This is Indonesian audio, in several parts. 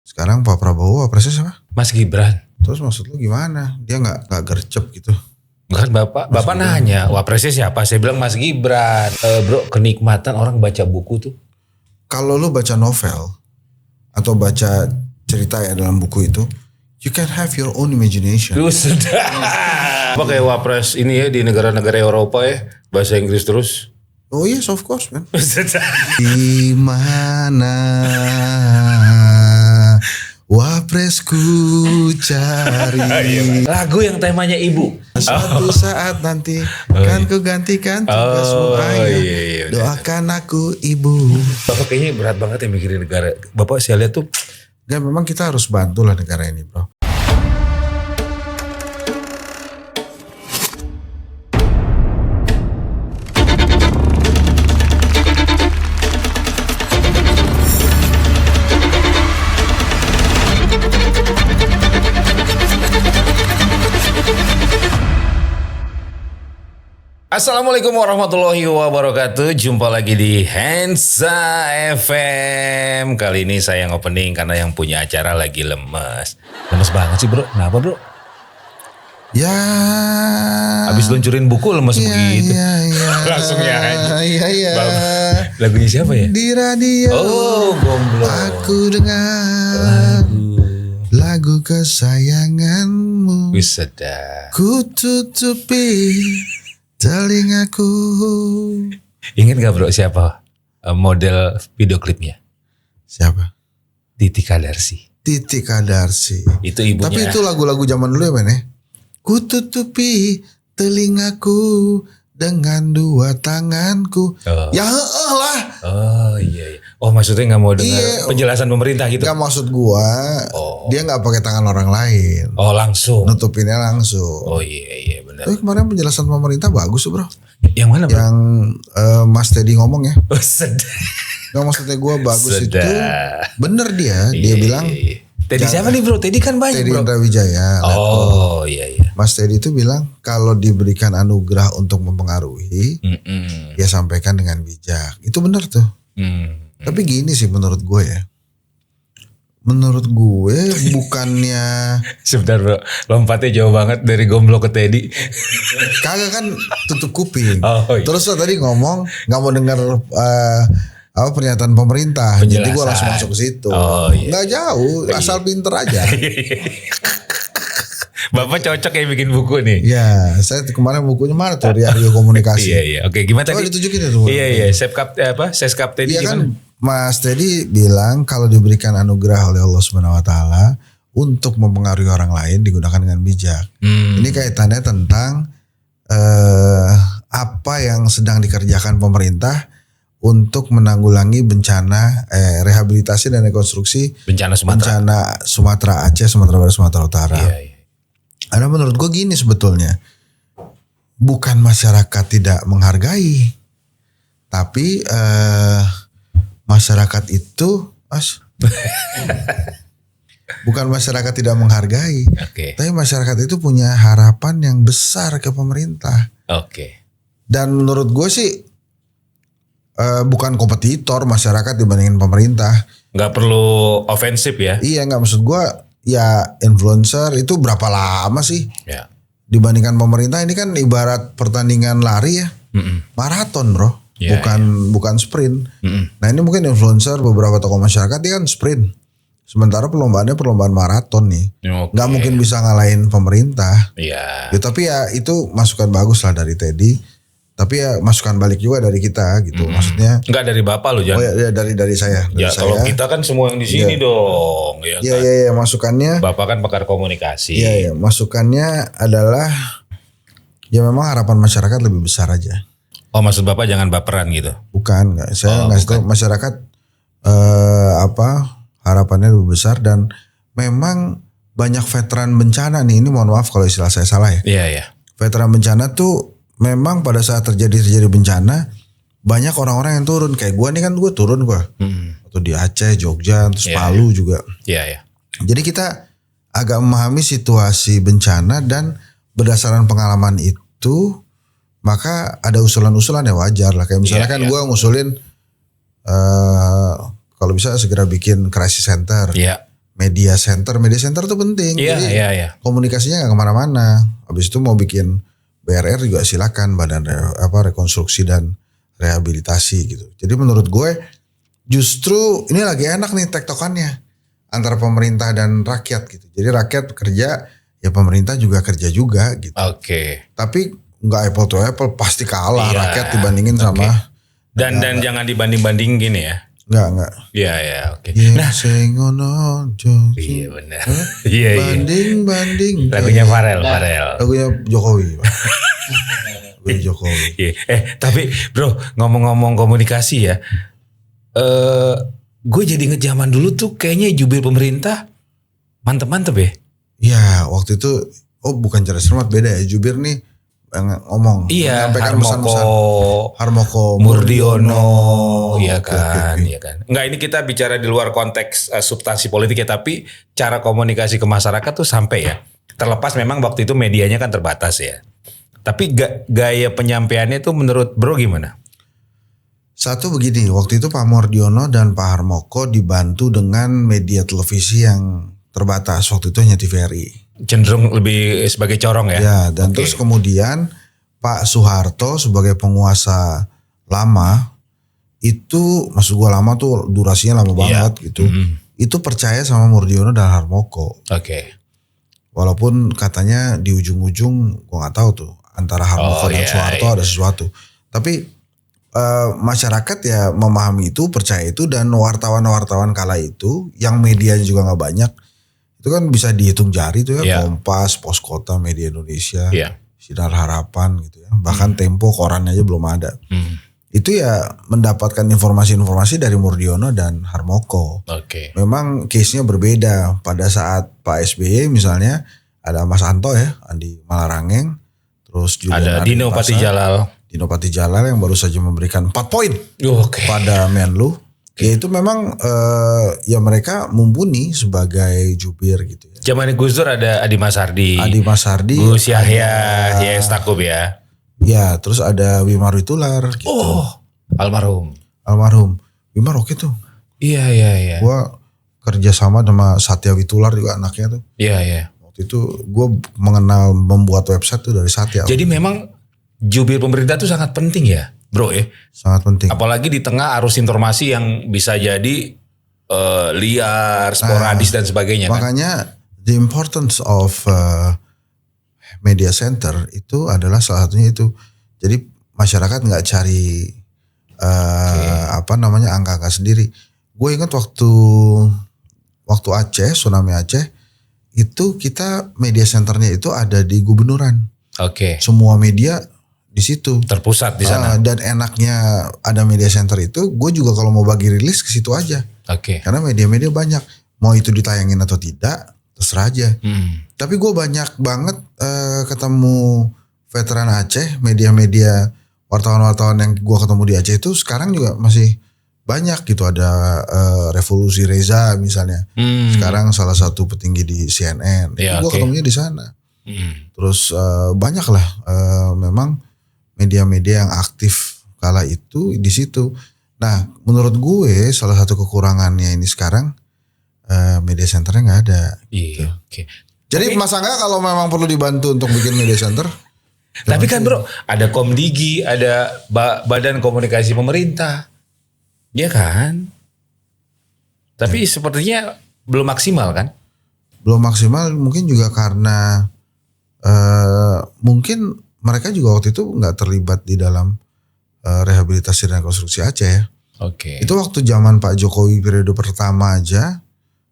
Sekarang Pak Prabowo wapresnya siapa? Mas Gibran. Terus maksud lu gimana? Dia nggak gercep gitu? Bukan Bapak nanya wapresnya siapa? Saya bilang Mas Gibran. Bro, kenikmatan orang baca buku tuh. Kalau lu baca novel atau baca cerita ya dalam buku itu, you can have your own imagination. Lu sudah. Apa kayak wapres ini ya di negara-negara Eropa ya, bahasa Inggris terus. Oh yes, of course, man. Sudah. Di mana wapresku cari? Lagu yang temanya ibu. Suatu saat nanti kan ku gantikan tugasmu ayah. Iya. Doakan aku ibu. Bapak kayaknya berat banget ya mikirin negara. Bapak saya lihat tuh. Ya memang kita harus bantulah negara ini, bro. Assalamualaikum warahmatullahi wabarakatuh. Jumpa lagi di Hensa FM. Kali ini saya yang opening karena yang punya acara lagi lemes. Lemes banget sih bro. Kenapa bro? Ya. Habis luncurin buku lemes begitu. Iya. Langsung ya aja. Iya. Lagunya siapa ya? Di radio. Oh, gomblo. Aku dengar lagu kesayanganmu. Wih sedap. Ku tutupi telingaku. Ingat gak bro siapa model video klipnya? Siapa? Titi Kadarsi. Titi Kadarsi. Itu ibunya. Tapi itu lagu-lagu zaman dulu ya men ya. Ku tutupi telingaku dengan dua tanganku. Oh. Ya lah. Oh iya. Oh maksudnya gak mau dengar penjelasan pemerintah gitu? Gak maksud gua. Dia gak pakai tangan orang lain. Oh langsung. Nutupinnya langsung. Oh iya benar. Tapi kemarin penjelasan pemerintah bagus bro. Yang mana bro? Yang Mas Teddy ngomong ya. Oh, sedap. Gak maksudnya gua bagus Sedap. itu. Bener dia. Dia bilang. Teddy siapa nih bro? Teddy kan banyak Teddy bro. Indra Wijaya. Oh iya. Mas Teddy itu bilang kalau diberikan anugerah untuk mempengaruhi, dia sampaikan dengan bijak. Itu benar tuh. Tapi gini sih menurut gue ya. Menurut gue bukannya. Sebentar bro, lompatnya jauh banget dari gomblo ke Teddy. Kagak kan tutup kuping. Oh, iya. Terus lo tadi ngomong gak mau dengar apa pernyataan pemerintah. Penjelasan. Jadi gue langsung masuk ke situ. Oh, iya. Gak jauh, asal pinter aja. Bapak cocok ya bikin buku nih. Ya, saya kemarin bukunya mana tuh Rio Komunikasi. Iya. Oke, gimana Oh, tadi? ditunjukin itu. Iya. Seskap Teddy Iya gimana? kan Mas Teddy bilang kalau diberikan anugerah oleh Allah Subhanahu wa taala untuk mempengaruhi orang lain digunakan dengan bijak. Ini kaitannya tentang apa yang sedang dikerjakan pemerintah untuk menanggulangi bencana rehabilitasi dan rekonstruksi Bencana Sumatera. bencana Sumatera Aceh, Sumatera Barat, Sumatera Utara. Iya. Karena menurut gue gini sebetulnya, bukan masyarakat tidak menghargai, tapi masyarakat itu bukan masyarakat tidak menghargai, Oke. tapi masyarakat itu punya harapan yang besar ke pemerintah. Oke. Dan menurut gue sih bukan kompetitor masyarakat dibandingin pemerintah. Nggak perlu ofensif ya? Iya, nggak, maksud gue ya influencer itu berapa lama sih Ya. dibandingkan pemerintah? Ini kan ibarat pertandingan lari ya, maraton bro. Ya, bukan sprint. Nah ini mungkin influencer beberapa tokoh masyarakat dia kan sprint. Sementara perlombaannya perlombaan maraton nih. Oke. Nggak mungkin bisa ngalahin pemerintah. Iya. Ya, tapi ya itu masukan bagus lah dari Teddy. Tapi ya masukan balik juga dari kita gitu. Maksudnya. Nggak dari Bapak lo jangan. Oh ya dari saya. Dari Ya saya. kalau kita kan semua yang di sini dong. Ya, kan? Iya masukannya. Bapak kan pakar komunikasi. Iya masukannya adalah. Ya memang harapan masyarakat lebih besar aja. Oh maksud Bapak jangan baperan gitu? Bukan, saya ngasih tahu masyarakat harapannya lebih besar dan memang banyak veteran bencana nih. Ini mohon maaf kalau istilah saya salah ya. Iya. Veteran bencana tuh memang pada saat terjadi bencana banyak orang-orang yang turun. Kayak gue nih kan gue turun gue. Atau di Aceh, Jogja, terus Palu juga. Iya. Jadi kita agak memahami situasi bencana dan berdasarkan pengalaman itu maka ada usulan-usulan ya wajar lah. Kayak misalnya kan gue ngusulin kalau bisa segera bikin crisis center. Iya. media center tuh penting. Iya, Jadi iya. komunikasinya nggak kemana-mana. Habis itu mau bikin BRR juga silakan, badan rekonstruksi dan rehabilitasi gitu. Jadi menurut gue justru ini lagi enak nih tektokannya antara pemerintah dan rakyat gitu. Jadi rakyat kerja, ya pemerintah juga kerja juga gitu. Oke. Tapi nggak apple to apple, pasti kalah Iya. rakyat dibandingin sama. Dan jangan dibanding-banding gini ya. Enggak. Iya, oke. Nah, sengono Iya benar. Iya. Banding. Lagunya Farel. Lagunya Jokowi. Pak. Lagunya Jokowi. Iya. Tapi bro, ngomong-ngomong komunikasi ya. Gue jadi inget zaman dulu tuh kayaknya jubir pemerintah mantep-mantep ya. Iya, waktu itu bukan Charles Cermat, beda ya. Jubir nih ngomong, Iya, menyampaikan Harmoko, pesan-pesan. Harmoko Murdiono, iya Oke. kan. Enggak, ini kita bicara di luar konteks substansi politik ya, tapi cara komunikasi ke masyarakat tuh sampai ya. Terlepas memang waktu itu medianya kan terbatas ya. Tapi gaya penyampaiannya tuh menurut bro gimana? Satu begini, waktu itu Pak Murdiono dan Pak Harmoko dibantu dengan media televisi yang terbatas. Waktu itu hanya TVRI. Cenderung lebih sebagai corong ya. Ya, dan terus kemudian Pak Soeharto sebagai penguasa lama itu, maksud gua lama tuh durasinya lama banget gitu. Itu percaya sama Murdiono dan Harmoko. Oke. Walaupun katanya di ujung-ujung gua nggak tahu tuh antara Harmoko dan Soeharto ada sesuatu. Tapi masyarakat ya memahami itu, percaya itu, dan wartawan-wartawan kala itu yang medianya juga nggak banyak. Itu kan bisa dihitung jari tuh ya, Kompas, Pos Kota, Media Indonesia, Sinar Harapan gitu ya. Bahkan Tempo, korannya aja belum ada. Itu ya mendapatkan informasi-informasi dari Murdiono dan Harmoko. Memang case-nya berbeda. Pada saat Pak SBY misalnya ada Mas Anto ya, Andi Malarangeng, terus juga ada Dino Patijalal yang baru saja memberikan 4 poin pada Menlu. Ya itu memang ya mereka mumpuni sebagai jubir gitu ya. Zaman Gus Dur ada Adi Masardi, Gus Yahya Stakuf ya. Ya, terus ada Wimar Witular gitu. Almarhum. Wimar oke tuh. Iya. Gua kerja sama Satya Witular juga anaknya tuh. Iya. Waktu itu gue mengenal membuat website tuh dari Satya. Jadi memang jubir pemerintah tuh sangat penting ya, bro ya. Sangat penting. Apalagi di tengah arus informasi yang bisa jadi liar, sporadis dan sebagainya. Makanya the importance of media center itu adalah salah satunya itu. Jadi masyarakat nggak cari angka-angka sendiri. Gue ingat waktu Aceh, tsunami Aceh, itu kita media centernya itu ada di gubernuran. Semua media di situ terpusat di sana. Dan enaknya ada media center itu, gue juga kalau mau bagi rilis ke situ aja. Karena media-media banyak, mau itu ditayangin atau tidak terserah aja. Tapi gue banyak banget ketemu veteran Aceh, media-media, wartawan-wartawan yang gue ketemu di Aceh itu sekarang juga masih banyak gitu. Ada Revolusi Reza misalnya, sekarang salah satu petinggi di CNN. Gue ketemunya di sana. Terus banyak lah memang media-media yang aktif kala itu di situ. Nah, menurut gue salah satu kekurangannya ini sekarang media centernya nggak ada. Gitu. Jadi Mas Angga kalau memang perlu dibantu untuk bikin media center. Tapi kan bro, ada Komdigi, ada Badan Komunikasi Pemerintah, ya kan? Tapi sepertinya belum maksimal kan? Belum maksimal, mungkin juga karena mungkin mereka juga waktu itu nggak terlibat di dalam rehabilitasi dan rekonstruksi Aceh ya. Itu waktu zaman Pak Jokowi periode pertama aja,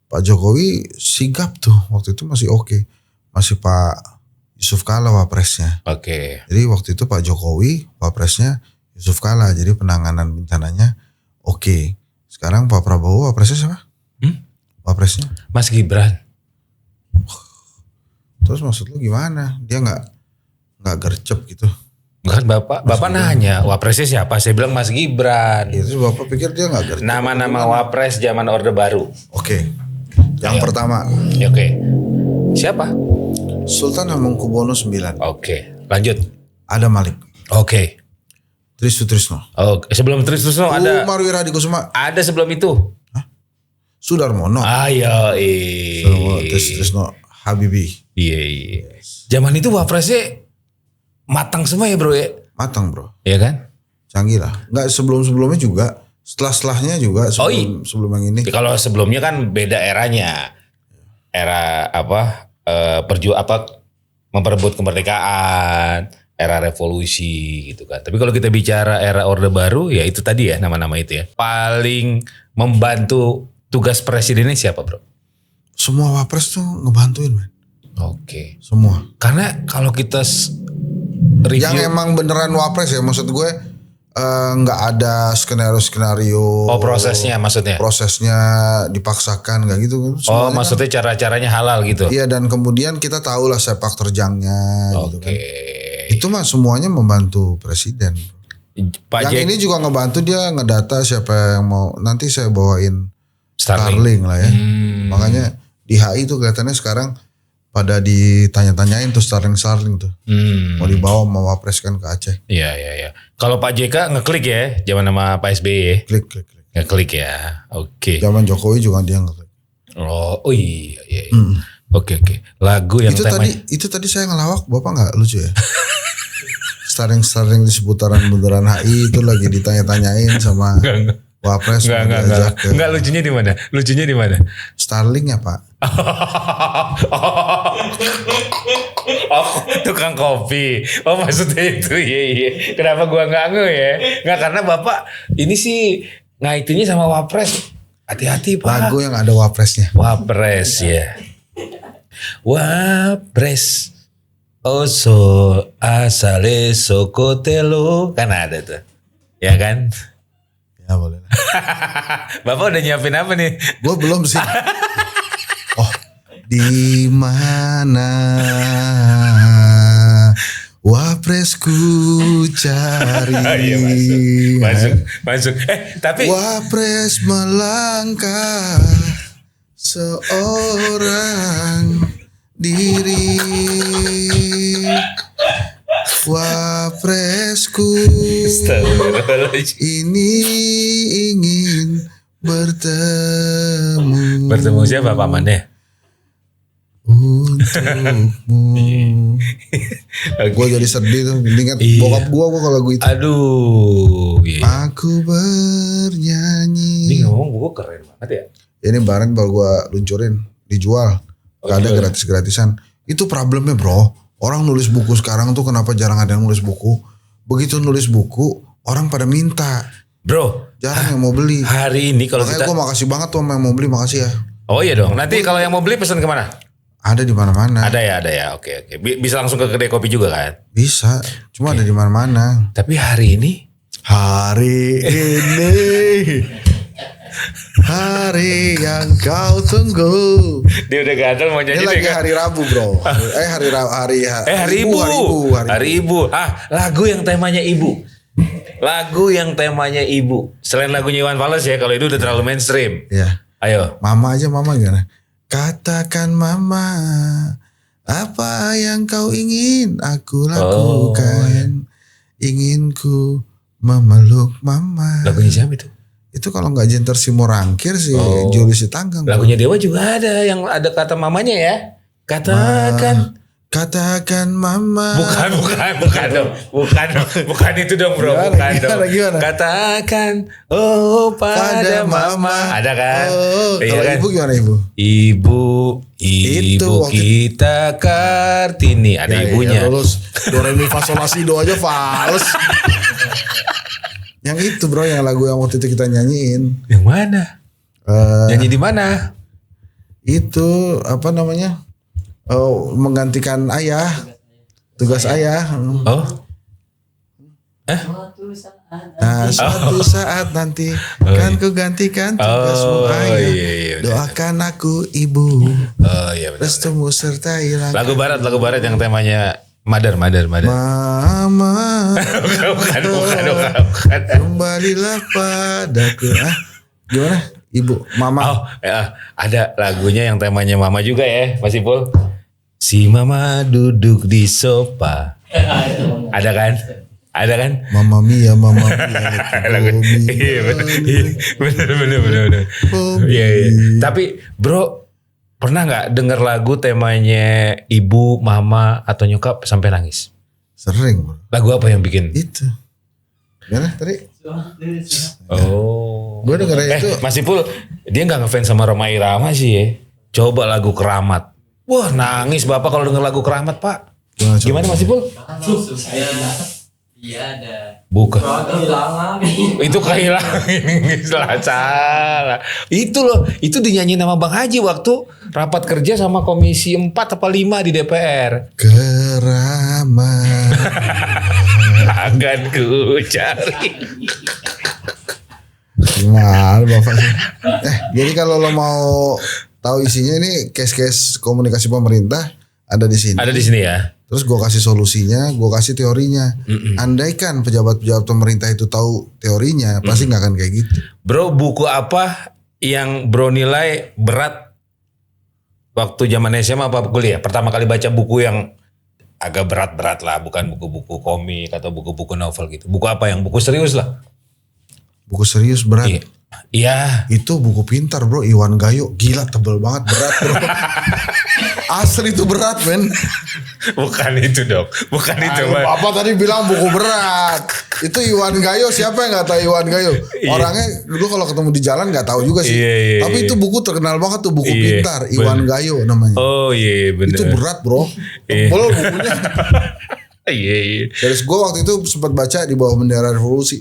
Pak Jokowi sigap tuh, waktu itu masih masih Pak Yusuf Kala wapresnya. Jadi waktu itu Pak Jokowi wapresnya Yusuf Kala, jadi penanganan bencananya Sekarang Pak Prabowo wapresnya siapa? Wapresnya Mas Gibran. Terus maksud lu gimana? Dia nggak gercep gitu? Kan Bapak nanya wapresnya siapa? Saya bilang Mas Gibran. Itu Bapak pikir dia nggak gercep? Nama-nama wapres zaman Orde Baru. Yang pertama. Siapa? Sultan Hamengkubuwono IX. Lanjut. Ada Malik. Tris Sutrisno. Sebelum Tris Sutrisno ada. Umar Wiradikusuma. Ada sebelum itu. Sudarmono. Ayo, Trisno Habibie. Iya. Zaman itu wapresnya matang semua ya bro ya? Matang bro. Iya kan? Canggih lah. Enggak sebelumnya juga. Setelahnya juga sebelum yang ini. Kalau sebelumnya kan beda eranya. Era memperebut kemerdekaan, era revolusi gitu kan. Tapi kalau kita bicara era Orde Baru ya itu tadi ya nama-nama itu ya. Paling membantu tugas presidennya siapa bro? Semua wapres tuh ngebantuin man. Oke. Semua. Karena kalau kita review. Yang emang beneran wapres ya maksud gue nggak ada skenario. Oh prosesnya maksudnya? Prosesnya dipaksakan nggak gitu. Oh maksudnya cara-caranya halal gitu? Iya dan kemudian kita tahu lah sepak terjangnya gitu kan. Itu mah semuanya membantu presiden. Yang ini juga ngebantu dia ngedata siapa yang mau. Nanti saya bawain Starlink lah ya. Makanya di HI tuh kelihatannya sekarang pada ditanya-tanyain tuh Starlink tuh. Mau dibawa mau wapres kan ke Aceh. Iya. Kalau Pak JK ngeklik ya zaman nama Pak SBY ya? Klik. Ngeklik ya. Oke. Zaman Jokowi juga dia ngeklik. Oh iya. Oke. Lagu yang itu tadi saya ngelawak Bapak nggak lucu ya? Starlink di seputaran bundaran HI itu lagi ditanya-tanyain sama Wapres. Enggak lucunya di mana? Starlink ya Pak. Oh, tukang kopi. Oh maksudnya itu iya. Kenapa gua nggak nge ya? Nggak karena Bapak ini sih ngaitunya sama Wapres. Hati-hati Pak. Lagu yang ada Wapresnya. Wapres ya. Wapres. Oso asale sokotelo. Kan ada tuh. Ya kan? Ya boleh. Bapak udah nyiapin apa nih? Gue belum sih. Oh, di mana wapresku cari? Iya, masuk. Tapi wapres melangkah seorang diri. Wapresku ini ingin bertemu. Bertemu siapa pamannya? Untukmu. Gue jadi sedih tuh. Ingat bokap gue kalau lagu itu. Aduh. Iya. Aku bernyanyi. Ini ngomong buku keren banget ya. Ini barang baru gue luncurin. Dijual. Gak ada gratis-gratisan. Itu problemnya bro. Orang nulis buku sekarang tuh kenapa jarang ada yang nulis buku. Begitu nulis buku orang pada minta. Bro. Jarang yang mau beli. Hari ini kalau makanya gue makasih banget tuh sama yang mau beli. Makasih ya. Oh iya dong. Nanti kalau yang mau beli pesan kemana? Ada di mana-mana. Ada ya. Oke. Bisa langsung ke kedai kopi juga kan? Bisa. Cuma ada di mana-mana. Tapi hari ini. Hari yang kau tunggu. Dia udah gatel mau nyanyi. Ini lagi hari Rabu bro. Hari Ibu. Lagu yang temanya ibu. Selain lagunya Iwan Fals ya. Kalau itu udah terlalu mainstream. Iya. Ayo. Mama gimana? Katakan mama, apa yang kau ingin aku lakukan. Ingin ku memeluk mama. Lagunya siapa itu? Itu kalau nggak Jenter Simorangkir sih Juli Sitanggang. Lagunya Dewa juga ada yang ada kata mamanya ya. Katakan mama. Bukan dong. Bukan itu dong bro. Gimana? Katakan pada mama. Ada kan? Kalau kan? Ibu gimana ibu? Ibu kita Kartini. Ada ibunya. Lulus do re mi fa sol la si do aja fals. Yang itu bro, yang lagu yang waktu itu kita nyanyiin. Yang mana? Nyanyi di mana? Itu apa namanya? Menggantikan ayah. Tugas ayah. Oh. Suatu saat nanti kan ku gantikan tugasmu ayah. Iya, doakan aku ibu. Oh iya benar. Restumu sertai langkah. Lagu barat yang temanya Mother. Mama. Bukan. Kembalilah padaku. Gimana? Ibu, mama. Oh, ada lagunya yang temanya mama juga ya, Mas Ipul. Si mama duduk di sofa. Ada kan? Ada kan? Mamma Mia. Iya, bener. Iya. Tapi bro, pernah nggak denger lagu temanya ibu, mama, atau nyokap sampai nangis? Sering bro. Lagu apa yang bikin? Itu. Gimana tadi? Oh. Gue dengerin itu. Mas Ipul, dia nggak ngefans sama Rhoma Irama sih ya. Coba lagu Keramat. Wah nangis bapak kalau denger lagu Keramat pak. Gimana Mas Ipul? Iya ada. Bukan. Kehilangan. Itu kehilangan. Salah. Itu loh. Itu dinyanyiin sama Bang Haji waktu rapat kerja sama komisi 4 apa 5 di DPR. Keramat. Akan ku cari. Gimana bapak sih? Jadi kalau lo mau tahu isinya ini case-case komunikasi pemerintah ada di sini. Ada di sini ya. Terus gue kasih solusinya, gue kasih teorinya. Andaikan pejabat-pejabat pemerintah itu tahu teorinya, pasti nggak akan kayak gitu. Bro, buku apa yang bro nilai berat waktu zaman SMA apa kuliah? Pertama kali baca buku yang agak berat-berat lah, bukan buku-buku komik atau buku-buku novel gitu. Buku apa yang buku serius lah? Buku serius berat. Iya. Itu buku pintar bro, Iwan Gayo. Gila tebel banget, berat bro. Asli itu berat men. Bukan itu dong. Bukan itu. Apa tadi bilang buku berat. Itu Iwan Gayo, siapa yang gak tahu Iwan Gayo? Orangnya dulu kalau ketemu di jalan gak tahu juga sih. Iya. Tapi itu buku terkenal banget tuh, buku pintar. Iwan Gayo namanya. Oh iya bener. Itu berat bro. Tebel bukunya. Iya. Terus gue waktu itu sempat baca di bawah bendera revolusi.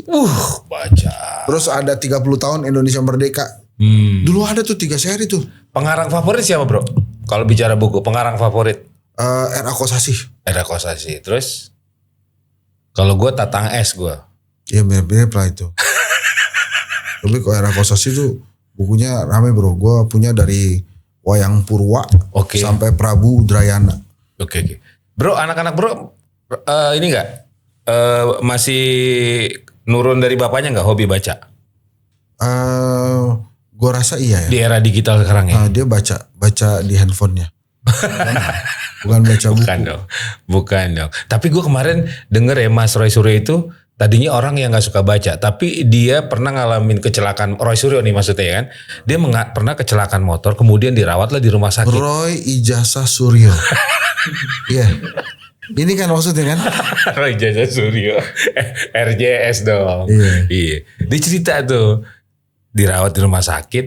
Baca. Terus ada 30 tahun Indonesia Merdeka. Dulu ada tuh 3 seri tuh. Pengarang favorit siapa bro? Kalau bicara buku, pengarang favorit? R.A. Kosasih. R.A. Kosasih. Terus? Kalau gue Tatang S gue. Iya mirip-mirip lah itu. Tapi kalau R.A. Kosasih tuh bukunya rame bro. Gue punya dari Wayang Purwa sampai Prabu Drayana. Oke. Bro, anak-anak bro ini enggak masih nurun dari bapaknya enggak hobi baca? Gue rasa iya ya. Di era digital sekarang ya. Dia baca di handphonenya. Bukan baca buku. Bukan dong. Tapi gue kemarin denger ya Mas Roy Suryo itu tadinya orang yang nggak suka baca, tapi dia pernah ngalamin kecelakaan. Roy Suryo nih maksudnya ya kan. Dia pernah kecelakaan motor, kemudian dirawatlah di rumah sakit. Roy Ijazah Suryo. Iya. Ini kan maksudnya kan? Roy Ijazah Suryo. RJS dong. Iya. Dia cerita tuh dirawat di rumah sakit.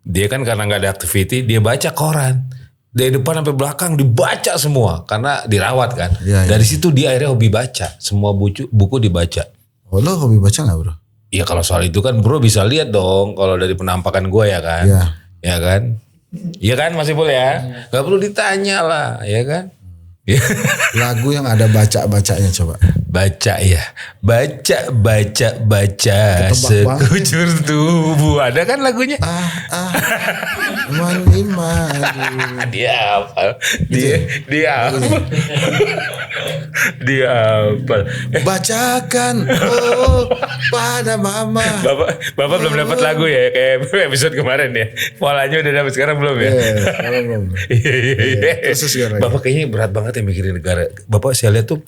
Dia kan karena nggak ada activity, dia baca koran. Dari depan sampai belakang dibaca semua karena dirawat kan. Dari situ dia akhirnya hobi baca. Semua buku dibaca. Oh, lo hobi baca gak bro? Iya kalau soal itu kan bro bisa lihat dong kalau dari penampakan gue ya kan. Ya kan? Iya kan Mas Ipul ya? Gak perlu ditanya lah ya kan? Lagu yang ada baca-bacanya coba. Baca ya. Baca sekujur tubuh. Ada kan lagunya? Mani. Dia hafal. Dia hafal. Bacakan pada mama. Bapak belum dapat lagu ya kayak episode kemarin ya. Polanya udah dapat sekarang belum ya? Sekarang belum. Iya. Bapak kayaknya berat banget ya mikirin negara. Bapak saya lihat tuh.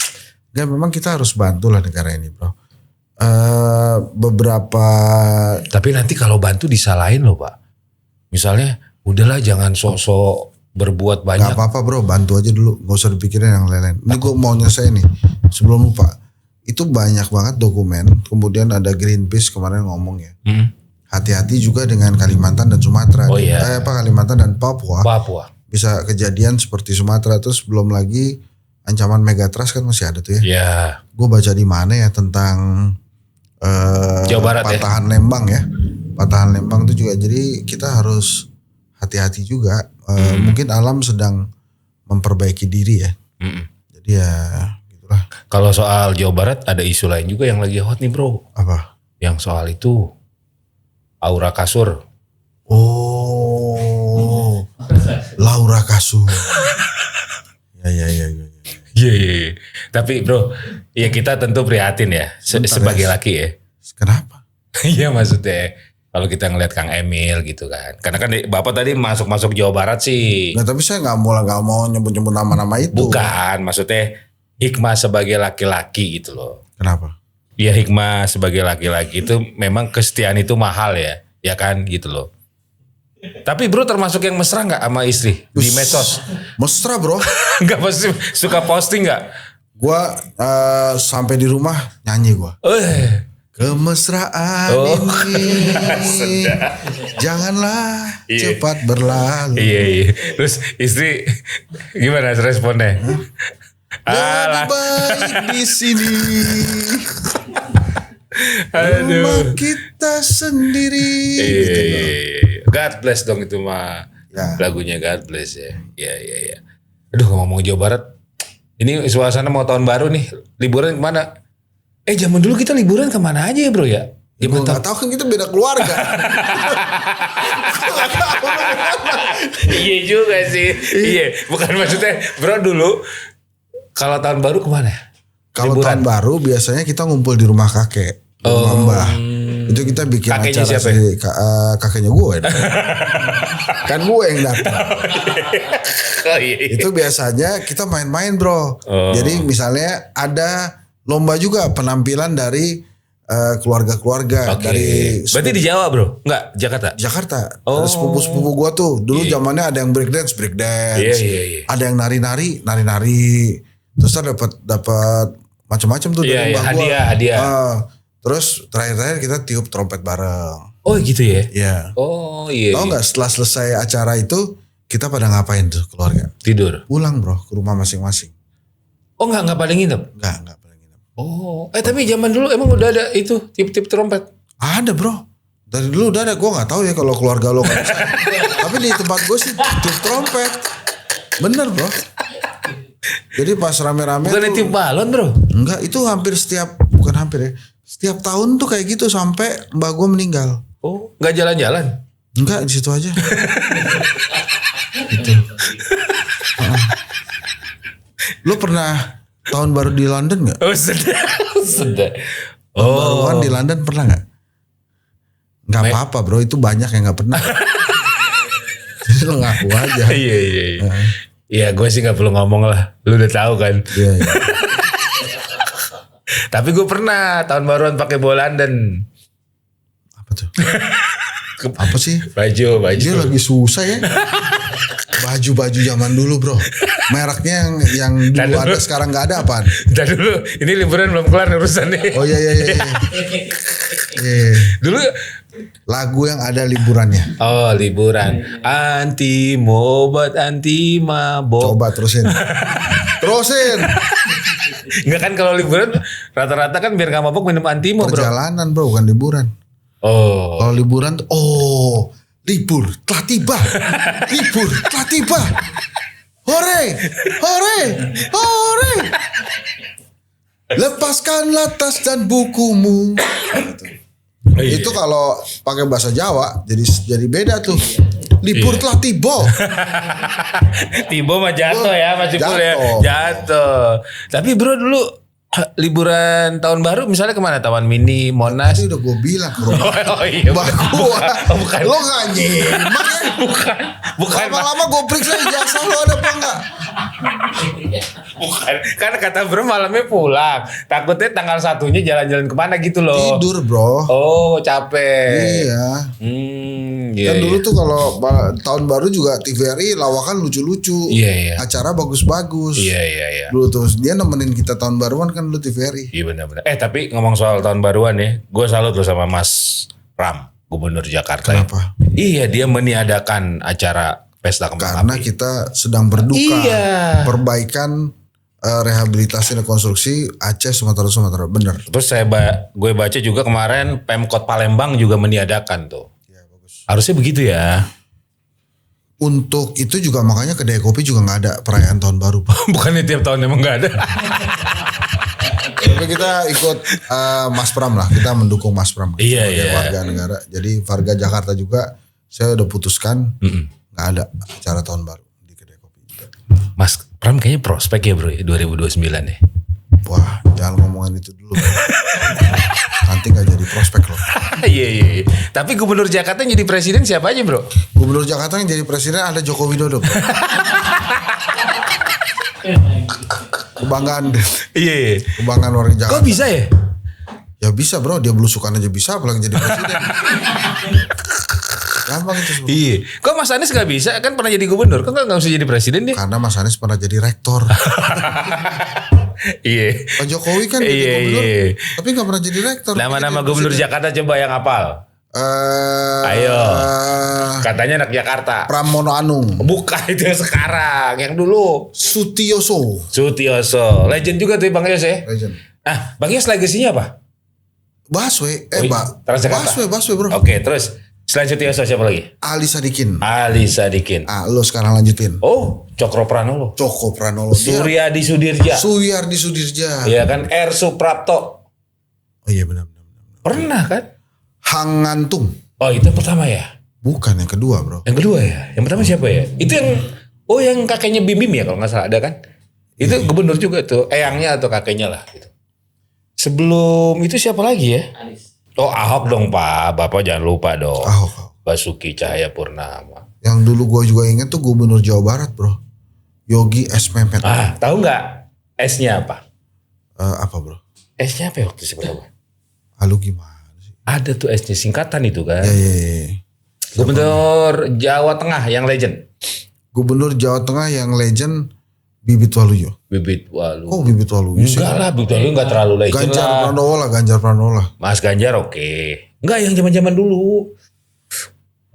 Ya memang kita harus bantu lah negara ini bro. Beberapa. Tapi nanti kalau bantu disalahin loh pak. Misalnya udahlah jangan sok-sok berbuat banyak. Gak apa-apa bro, bantu aja dulu. Gak usah dipikirin yang lain-lain. Ini gue mau nyelesain nih. Sebelum lupa. Itu banyak banget dokumen. Kemudian ada Greenpeace kemarin ngomong ya. Hati-hati juga dengan Kalimantan dan Sumatera. Oh iya. Kalimantan dan Papua. Bisa kejadian seperti Sumatera. Terus belum lagi ancaman megatrust kan masih ada tuh ya. Iya. Gue baca di mana ya tentang Jawa Barat patahan Lembang ya. Patahan Lembang itu juga. Jadi kita harus hati-hati juga. Mungkin alam sedang memperbaiki diri ya. Jadi ya gitulah. Kalau soal Jawa Barat ada isu lain juga yang lagi hot nih bro. Apa? Yang soal itu Aura Kasur. Oh, Laura Kasur. Ya. Iya. Tapi bro, ya kita tentu prihatin ya sebagai laki ya. Kenapa? Iya maksudnya kalau kita ngelihat Kang Emil gitu kan. Karena kan Bapak tadi masuk Jawa Barat sih. Nah tapi saya nggak mau nyebut-nyebut nama-nama itu. Bukan, maksudnya hikmah sebagai laki-laki gitu loh. Kenapa? Ya hikmah sebagai laki-laki itu memang kesetiaan itu mahal ya kan gitu loh. Tapi bro termasuk yang mesra nggak sama istri di medsos? Mesra bro. Nggak pasti suka posting nggak? Gua sampai di rumah nyanyi gua. Kemesraan ini janganlah cepat berlalu. Iya. Terus istri gimana responnya? Lebih baik di sini. Rumah kita sendiri. Gitu God bless dong itu mah. Ya. Lagunya God bless ya. Iya. Aduh ngomong Jawa Barat. Ini suasana mau tahun baru nih. Liburan kemana? Zaman dulu kita liburan kemana aja ya bro ya? Ya gue gak tahu kan kita beda keluarga. Iya juga sih. Iya, bukan maksudnya bro dulu kalau tahun baru kemana? Kalau tahun baru biasanya kita ngumpul di rumah kakek, rumah mbah. Itu kita bikin kakeknya acara sendiri. Kakeknya gue. Kan gue yang datang. Itu biasanya kita main-main bro. Jadi misalnya ada lomba juga penampilan dari keluarga-keluarga dari. Berarti di Jawa bro? Enggak, Jakarta? Jakarta. Ada sepupu-sepupu gue tuh. Dulu zamannya ada yang breakdance. Iya. Ada yang nari-nari. Terus dapat macam-macam tuh dari mbah gue. Hadiah. Terus terakhir kita tiup trompet bareng. Oh gitu ya? Iya. Oh iya. Tahu nggak setelah selesai acara itu kita pada ngapain tuh keluarga? Tidur. Pulang bro ke rumah masing-masing. Oh nggak pada nginep? Nggak pada nginep. Oh, tapi zaman dulu emang udah ada itu tiup-tiup trompet? Ada bro. Dari dulu udah ada. Gue nggak tahu ya kalau keluarga lo nggak bisa. Tapi di tempat gue sih tiup trompet. Bener bro. Jadi pas rame-rame. Bukan tiup balon bro? Enggak, itu bukan hampir ya. Setiap tahun tuh kayak gitu sampai mbak gue meninggal. Oh, nggak jalan-jalan? Enggak, di situ aja. Gitu. Lu pernah tahun baru di London nggak? Oh sedap. Tahun baruan di London pernah nggak? Nggak apa-apa bro, itu banyak yang nggak pernah. Jadi lu ngaku aja. Iya. Iya, gue sih nggak perlu ngomong lah. Lu udah tahu kan? Iya. Tapi gue pernah tahun baruan pakai bola London. Apa tuh? Apa sih? Baju. Dia lagi susah ya. Baju zaman dulu bro. Mereknya yang dulu ada sekarang nggak ada apaan? Ntar dulu, ini liburan belum kelar urusan nih. Oh iya. Dulu lagu yang ada liburannya. Oh liburan. Anti obat anti mabok. Coba terusin. Enggak kan kalau liburan rata-rata kan biar gak mabok minum antimo bro. Perjalanan bro bukan liburan. Oh. Kalau liburan tuh libur telah tiba. Libur telah tiba. Hore. Lepaskanlah tas dan bukumu. Oh, iya. Itu kalau pakai bahasa Jawa jadi beda tuh. Libur telah tiba. Tibo mah jatuh ya Mas Ipul ya. Jatuh. Jatuh. Tapi bro dulu liburan tahun baru misalnya kemana? Taman Mini, Monas. Tadi udah gue bilang ke rumah. Oh iya. Bukan. Lo gak nyimak ya? Bukan. Lama-lama gue periksa ijazah lo ada apa enggak? Bukan. Kan kata bro malamnya pulang. Takutnya tanggal 1-nya jalan-jalan kemana gitu loh. Tidur bro. Oh capek. Iya. Iya, kan dulu tuh kalau tahun baru juga TVRI lawakan lucu-lucu. Iya. Acara bagus-bagus. Iya. Dulu tuh dia nemenin kita tahun baruan kan lu TVRI. Iya benar-benar. Tapi ngomong soal tahun baruan ya, gue salut loh sama Mas Pram, Gubernur Jakarta. Kenapa? Iya dia meniadakan acara pesta kembang Karena api. kita sedang berduka. Iya. Perbaikan rehabilitasi dan konstruksi Aceh Sumatera. Bener. Terus gue baca juga kemarin Pemkot Palembang juga meniadakan tuh. Ya, bagus. Harusnya begitu ya. Untuk itu juga makanya kedai kopi juga nggak ada perayaan tahun baru. Bukannya tiap tahun emang nggak ada. Tapi kita ikut Mas Pram lah. Kita mendukung Mas Pram. Iya. Warga negara. Jadi warga Jakarta juga saya udah putuskan nggak ada acara tahun baru di kedai kopi. Mas Pram kayaknya prospek ya bro 2029 ya. Wah jangan ngomongin itu dulu. Nanti gak jadi prospek loh. Iya. Tapi Gubernur Jakarta yang jadi presiden siapa aja bro? Gubernur Jakarta yang jadi presiden ada Joko Widodo. Kebanggaan. Iya. Kebanggaan warga Jakarta. Kok bisa ya? Ya bisa bro, dia belusukan aja bisa, apalagi jadi presiden. Gampang itu semua. Iya. Kok Mas Anies gak bisa? Kan pernah jadi gubernur. Kok gak usah jadi presiden dia? Karena Mas Anies pernah jadi rektor. Iya. Pak Jokowi kan jadi gubernur, tapi gak pernah jadi rektor. Nama-nama gubernur Jakarta coba yang hafal. Ayo. Katanya anak Jakarta. Pramono Anung. Bukan itu yang sekarang, yang dulu. Sutioso. Legend juga tuh Bang Yos ya. Legend. Ah, Bang Yos legasinya apa? Baswe. Transjakarta. Baswe bro. Oke, terus selain Sutioso siapa lagi? Ali Sadikin. Lo sekarang lanjutin. Oh, Cokro Pranolo. Suryadi Sudirja. Iya kan, R. Suprapto. Oh iya benar. Pernah kan? Hang Ngantung. Oh itu yang pertama ya? Bukan, yang kedua bro. Yang kedua ya? Yang pertama siapa ya? Itu yang kakeknya Bim Bim ya kalau gak salah, ada kan? Itu gubernur juga tuh, eyangnya atau kakeknya lah gitu. Sebelum itu siapa lagi ya? Anies. Oh Ahok dong Pak, Bapak jangan lupa dong. Ahok. Basuki Cahayapurnama. Yang dulu gue juga inget tuh gubernur Jawa Barat bro. Yogi S. Mempet. Ah, tahu nggak S-nya apa? Apa bro? S-nya apa waktu itu berapa? Lalu gimana sih? Ada tuh S-nya, singkatan itu kan. Iya. Gubernur Jawa Tengah yang legend. Gubernur Jawa Tengah yang legend Bibit Waluyo. Oh Bibit Waluyo sih? Enggak lah, Bibit Waluyo enggak terlalu legend Ganjar Pranowo lah. Mas Ganjar oke. Enggak, yang zaman-zaman dulu.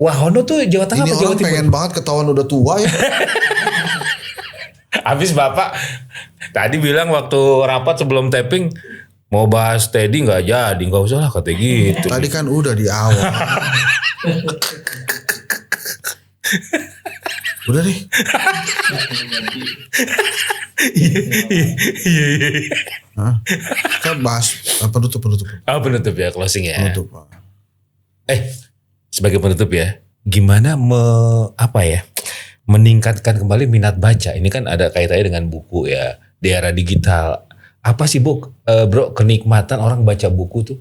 Wahono tuh Jawa Tengah ini apa Jawa orang Timur? pengen banget ketahuan udah tua ya. Habis Bapak tadi bilang waktu rapat sebelum tapping mau bahas Teddy nggak jadi, nggak usah lah kata gitu. Tadi kan udah di awal. Udah deh. Iya. Kita bahas penutup. Penutup ya, closing ya. Penutup. Sebagai penutup ya, gimana meningkatkan kembali minat baca? Ini kan ada kaitannya dengan buku ya, di era digital. Apa sih bro kenikmatan orang baca buku tuh?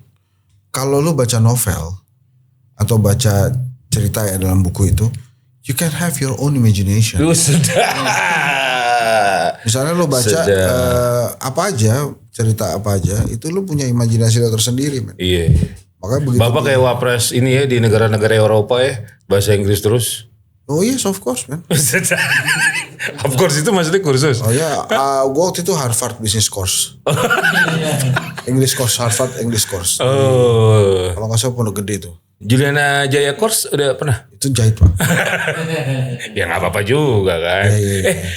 Kalau lu baca novel atau baca cerita ya dalam buku itu, you can have your own imagination. Sudah. Misalnya lu baca cerita apa aja, itu lu punya imajinasi lo tersendiri, men. Iya. Makanya begitu. Bapak kayak wapres ini ya di negara-negara Eropa ya, bahasa Inggris terus. Oh yes, of course, man. Of course itu maksudnya kursus. Oh ya, gue waktu itu Harvard Business Course. Harvard English Course. Oh. Kalau nggak salah Pondok Gede itu. Juliana Jaya Course udah pernah? Itu jahit pak. Ya nggak apa-apa juga kan. Iya.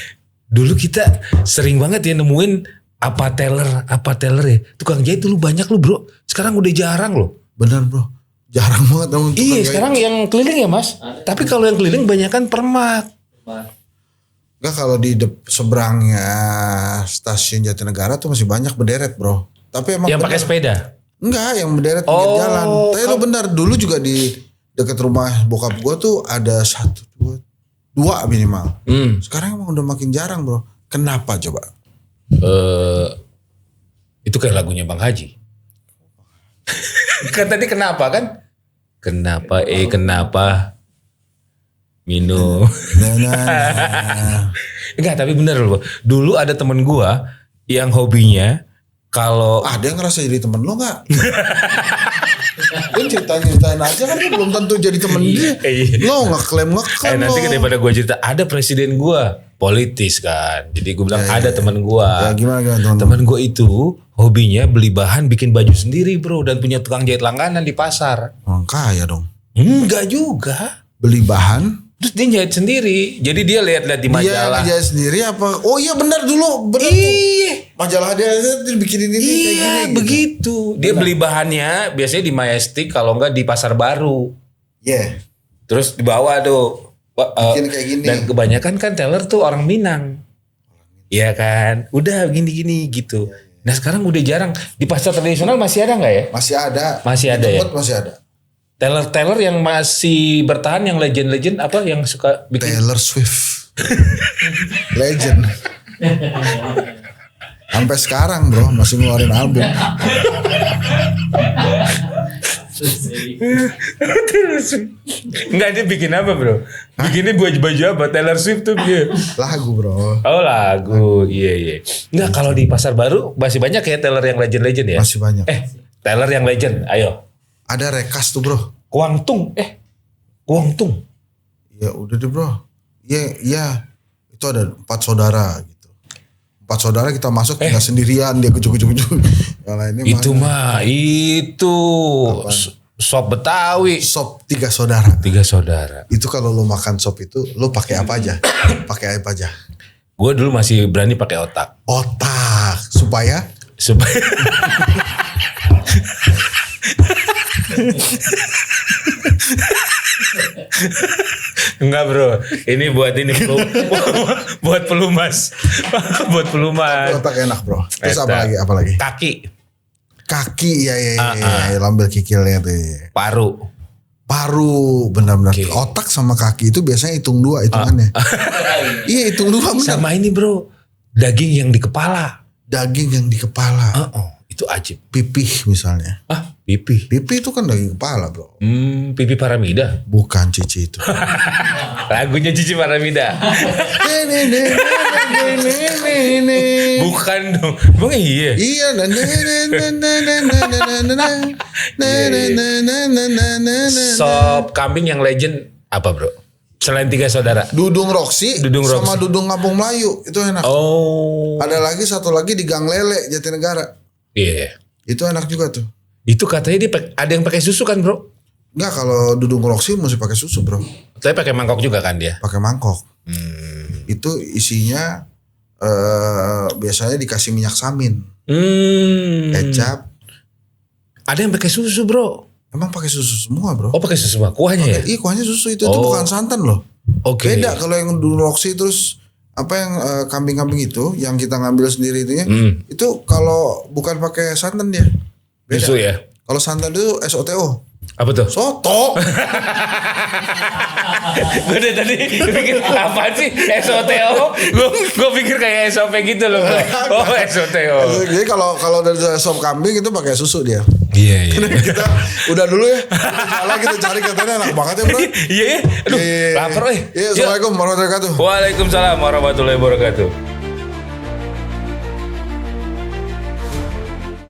Dulu kita sering banget ya nemuin apa teller ya. Tukang jahit dulu banyak lu bro. Sekarang udah jarang loh. Bener bro. Jarang banget dong. Iya sekarang yang keliling ya mas. Tapi kalau yang keliling banyakan permak. Enggak, kalau di seberangnya stasiun Jatinegara tuh masih banyak berderet bro. Tapi emang yang pakai sepeda? Enggak, yang berderet pinggir jalan. Tapi lo benar, dulu juga di dekat rumah bokap gue tuh ada 2 minimal. Sekarang emang udah makin jarang bro. Kenapa coba? Itu kayak lagunya Bang Haji. Kan tadi kenapa kan? Kenapa minum. Enggak, tapi bener loh. Dulu ada temen gua yang hobinya kalau dia ngerasa jadi temen lo gak? Gue ceritain aja kan, belum tentu jadi temen dia. Lo ngeklaim nanti daripada gue cerita, ada presiden gue politis kan, jadi gue bilang ada temen gue. Gimana temen gue itu hobinya beli bahan bikin baju sendiri bro, dan punya tukang jahit langganan di pasar. Orang kaya dong. Enggak juga. Beli bahan terus dia jahit sendiri. Jadi dia lihat-lihat di majalah. Dia jahit sendiri apa? Oh iya benar dulu. Iya. Majalah dia bikinin ini kayak gini. Iya begitu. Dia beli bahannya biasanya di Majestic, kalau enggak di Pasar Baru. Iya. Terus dibawa tuh. Bikin kayak gini. Dan kebanyakan kan teller tuh orang Minang. Iya kan. Udah gini-gini gitu. Nah sekarang udah jarang. Di pasar tradisional masih ada nggak ya? Masih ada. Masih ada ya? Masih ada. Teller yang masih bertahan, yang legend-legend apa yang suka bikin? Taylor Swift. Legend. Sampai sekarang bro masih ngeluarin album. Enggak, dia bikin apa bro? Bikinnya baju apa? Taylor Swift tuh dia. Lagu bro. Oh lagu, iya. Nggak, kalau di pasar baru masih banyak ya Taylor yang legend-legend ya? Masih banyak. Taylor yang legend, ayo. Ada Rekas tuh bro. Kuangtung. Ya udah deh bro. Iya. Itu ada 4 saudara gitu. 4 saudara kita masuk tinggal sendirian dia kucuk. Yang lainnya Itu mana? mah itu sop Betawi. Sop 3 saudara. 3 saudara. Itu kalau lo makan sop itu lo pakai apa aja? Pakai apa aja? Gue dulu masih berani pakai otak. Otak supaya Enggak bro, ini buat buat pelumas, buat pelumas. otak enak bro. Terus Eta. apa lagi? Kaki, Ya, lambel kikilnya tuh. Paru benar-benar. Oke. Otak sama kaki itu biasanya hitung 2 hitungannya. Iya hitung 2 benar. sama ini bro, daging yang di kepala. Daging yang di kepala. Itu ajib. Pipih misalnya. Pipi. Pipih itu kan daging kepala bro. Pipi Paramida. Bukan Cici itu. Lagunya Cici Paramida. Bukan dong. Emang iya? Iya. Sop kambing yang legend apa bro? Selain 3 saudara. Dudung Roxy sama Dudung Kampung Melayu itu enak. Oh. Ada lagi satu lagi di Gang Lele Jatinegara. Iya. Itu enak juga tuh. Itu katanya ada yang pakai susu kan bro? Enggak, kalau Dudung Roxy mesti pakai susu bro. Tapi pakai mangkok juga kan dia? Pakai mangkok. Itu isinya biasanya dikasih minyak samin, kecap. Ada yang pakai susu bro? Emang pakai susu semua bro? Oh pakai susu semua kuahnya ya? Iya kuahnya susu itu bukan santan loh. Oke. Beda kalau yang Dudung Roxy terus apa yang kambing-kambing itu yang kita ngambil sendiri itunya, itu kalau bukan pakai santan dia. Beda. Susu ya? Kalau santan itu SOTO. Apa tuh? Soto. Gue dari tadi pikir apa sih SOTO? Gue pikir kayak SOP gitu loh. Oh SOTO. Jadi kalau dari sop kambing itu pakai susu dia. Iya. Kita udah dulu ya. Salah kita cari katanya enak banget ya bro. Iya. Aduh lapar Iya. Assalamualaikum warahmatullahi wabarakatuh. Waalaikumsalam warahmatullahi wabarakatuh.